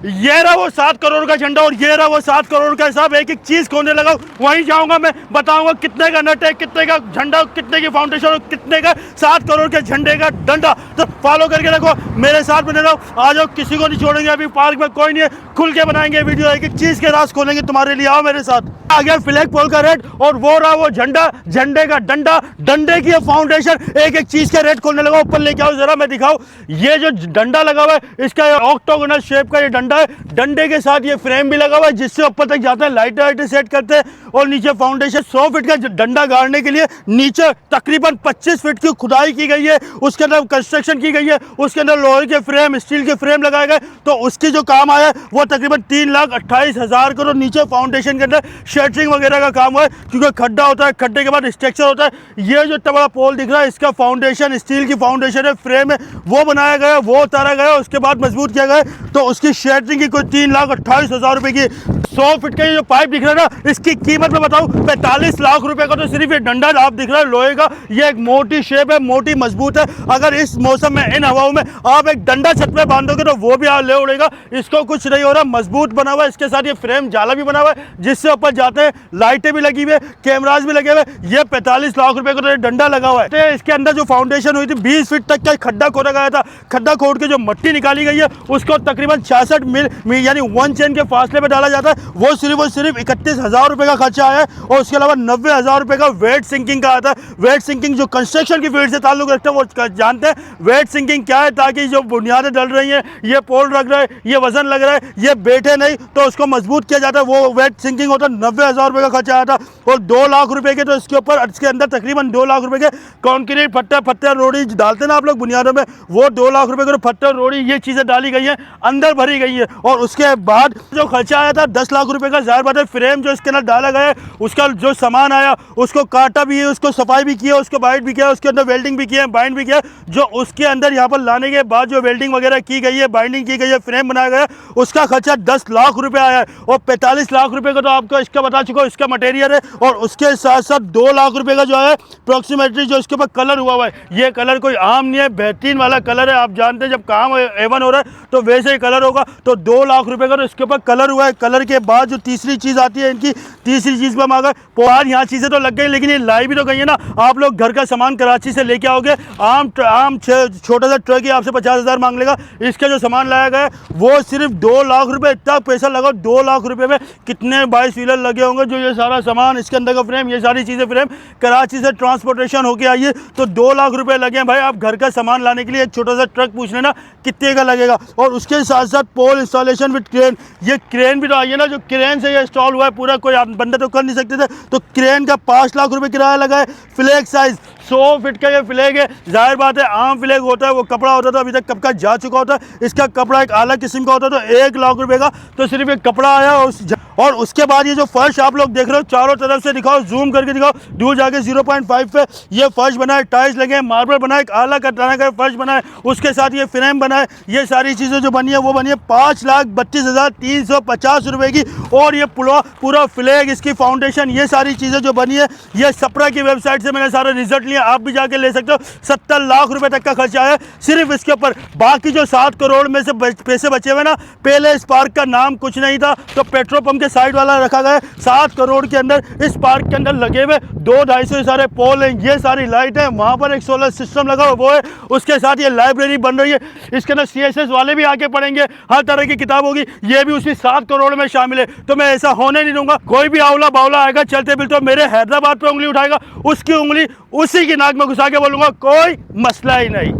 ये रहा वो 7 करोड़ का झंडा और ये रहा वो 7 करोड़ का हिसाब। एक एक चीज खोने लगा, वहीं जाऊंगा मैं, बताऊंगा कितने का नट है, कितने का झंडा, कितने की फाउंडेशन और कितने का 7 करोड़ के झंडे का डंडा। तो फॉलो करके रखो, मेरे साथ बने रहो, आ जाओ, किसी को नहीं छोड़ेंगे। अभी पार्क में कोई नहीं है, खुल के बनाएंगे वीडियो, एक एक चीज के राज खोलेंगे तुम्हारे लिए। आओ मेरे साथ। आ गया फ्लैग पोल का रेट और वो रहा वो झंडा, झंडे का डंडा, डंडे की फाउंडेशन, एक एक चीज के रेट खोलने लगा। ऊपर लेके आओ जरा, मैं दिखाऊं। ये जो डंडा लगा हुआ है, इसका ऑक्टोगोनल शेप का ये डंडा है। डंडे के साथ ये फ्रेम भी लगा हुआ है जिससे ऊपर तक जाता है, लाइटें वाइटें सेट करते हैं। और नीचे फाउंडेशन 100 फीट का डंडा गाड़ने के लिए नीचे तकरीबन 25 फीट की खुदाई की गई है, उसके अंदर कंस्ट्रक्शन की गई है, उसके अंदर लोहे के फ्रेम, स्टील के फ्रेम लगाए गए। तो उसकी जो काम आया है वो तकरीबन 3,28,000 करोड़। नीचे फाउंडेशन के अंदर शटरिंग वगैरह का काम हुआ है, क्योंकि खड्डा होता है, खड्डे के बाद स्ट्रक्चर होता है। ये जो इतना बड़ा पोल दिख रहा है, इसका फाउंडेशन स्टील की फाउंडेशन है, फ्रेम है, वो बनाया गया, वो उतारा गया, उसके बाद मजबूत किया गया। तो उसकी शटरिंग की कोई 3,28,000 रुपए की। 100 फीट का ये जो पाइप दिख रहा है ना, इसकी कीमत में बताऊं 45 लाख रुपए का। तो सिर्फ ये डंडा आप दिख रहा है लोहे का, ये एक मोटी शेप है, मोटी मजबूत है। अगर इस मौसम में, इन हवाओं में आप एक डंडा छत पे बांधोगे तो वो भी ले उड़ेगा। इसको कुछ नहीं हो रहा, मजबूत बना हुआ है। इसके साथ ये फ्रेम जाला भी बना हुआ है जिससे ऊपर जाते हैं, लाइटें भी लगी हुई है, कैमराज भी लगे हुए। ये 45 लाख रुपए का तो डंडा लगा हुआ है। तो इसके अंदर जो फाउंडेशन हुई थी, 20 फीट तक का खड्डा खोदा गया था। खड्डा खोद के जो मट्टी निकाली गई है, उसको तकरीबन 66 मील यानी 1 चेन के फासले पे डाला जाता है। वो सिर्फ 31,000 रुपए का खर्चा आया है। और उसके अलावा 90,000 रुपए का वेट सिंकिंग का आता है। वेट सिंकिंग जो कंस्ट्रक्शन की फील्ड से ताल्लुक रखते हैं वो जानते हैं वेट सिंकिंग क्या है, ताकि जो बुनियादें डल रही हैं, ये पोल रख रहा है, ये वजन लग रहा है, ये बैठे नहीं, तो उसको मजबूत किया जाता है। वो वेट सिंकिंग होता है। 90,000 रुपए का खर्चा आया था। और 2 लाख रुपए के तो इसके ऊपर, इसके अंदर तकरीबन 2 लाख रुपए के कॉन्क्रीट पत्थर रोड़ी डालते ना आप लोग बुनियादों में, वो 2 लाख रुपए के पत्थर रोड़ी, ये चीजें डाली गई है, अंदर भरी गई है। और उसके बाद जो खर्चा आया था 10 लाख रुपए का। जाहिर बात है फ्रेम जो इसके अंदर डाला गया है, उसका जो सामान आया, उसको काटा भी है, उसको सफाई भी की है, उसको बाइट भी किया है, उसके अंदर वेल्डिंग भी की है, बाइंड भी किया है। जो उसके अंदर यहाँ पर लाने के बाद जो वेल्डिंग वगैरह की गई है, बाइंडिंग की गई है, फ्रेम बनाया गया, उसका खर्चा 10 लाख रुपए आया है। और 45 लाख रुपए का तो आपको इसका बता चुका हूं, इसका मटेरियल है। और उसके साथ साथ 2 लाख रुपए का जो है अप्रोक्सीमेटली जो इसके ऊपर कलर हुआ है, ये कलर कोई आम नहीं है, बेहतरीन वाला कलर है। आप जानते हैं जब काम एवन हो रहा है तो वैसे ही कलर होगा। तो 2 लाख रुपए का तो इसके ऊपर कलर हुआ है। कलर के बाद जो तीसरी चीज आती है इनकी, तीसरी चीज पर हम आ गए। पोहार यहाँ चीजें तो लग गई, लेकिन ये लाई भी तो गई है ना। आप लोग घर का सामान कराची से लेके आओगे, आम छोटा सा ट्रक ही आपसे 50,000 मांग लेगा। इसका जो सामान लाया गया है वो सिर्फ 2 लाख रुपए। इतना पैसा लगा, 2 लाख रुपए में कितने 22 व्हीलर लगे होंगे। जो ये सारा सामान, इसके अंदर का फ्रेम, ये सारी चीजें फ्रेम कराची से ट्रांसपोर्टेशन होके आई है, तो 2 लाख रुपए लगे हैं भाई। आप घर का सामान लाने के लिए एक छोटा सा ट्रक पूछ लेना कितने का लगेगा। और उसके साथ साथ पोल इंस्टॉलेशन विद क्रेन, ये क्रेन भी तो आई है ना, जो क्रेन से ये इंस्टॉल हुआ है पूरा, कोई बंदे तो कर नहीं सकते थे। तो क्रेन का 5 लाख रुपए किराया लगा है। फ्लैग साइज 100 फीट का ये फ्लैग है। जाहिर बात है आम फ्लैग होता है, वो कपड़ा होता था, अभी तक कब का जा चुका होता है। इसका कपड़ा एक अलग किस्म का होता है। तो 1 लाख रुपए का तो सिर्फ एक कपड़ा आया। और उसके बाद ये जो फर्श आप लोग देख रहे हो, चारों तरफ से दिखाओ, जूम करके दिखाओ, दूर जाके 0.5 पे ये फर्श बना है, टाइल्स लगे हैं, मार्बल बना है, आला कटाना का फर्श बना है, उसके साथ ये फ्रेम बना है। ये सारी चीज़ें जो बनी है वो बनी है 5,32,350 रुपए की। और ये पूरा फ्लैग, इसकी फाउंडेशन, ये सारी चीज़ें जो बनी है, ये सप्रा की वेबसाइट से मैंने सारे रिजल्ट लिए, आप भी जाके ले सकते हो। 70 लाख रुपए तक का खर्चा आया सिर्फ इसके ऊपर। बाकी जो 7 करोड़ में से पैसे बचे हुए ना, पहले इस पार्क का नाम कुछ नहीं था, तो पेट्रोल पंप के साइड वाला रखा गया है। 7 करोड़ के अंदर इस पार्क के अंदर लगे हुए 200-250 सारे पोल हैं, ये सारी लाइट है, वहां पर एक सोलर सिस्टम लगा हुआ वो है। उसके साथ ये लाइब्रेरी बन रही है, इसके अंदर CSS वाले भी आके पढ़ेंगे, हर तरह की किताब होगी, ये भी उसी 7 करोड़ में शामिल है। तो मैं ऐसा होने नहीं दूंगा, कोई भी आवला बावला आएगा चलते फिरते मेरे हैदराबाद पे उंगली उठाएगा, उसकी उंगली उसी की नाक में घुसा के बोलूंगा कोई मसला ही नहीं।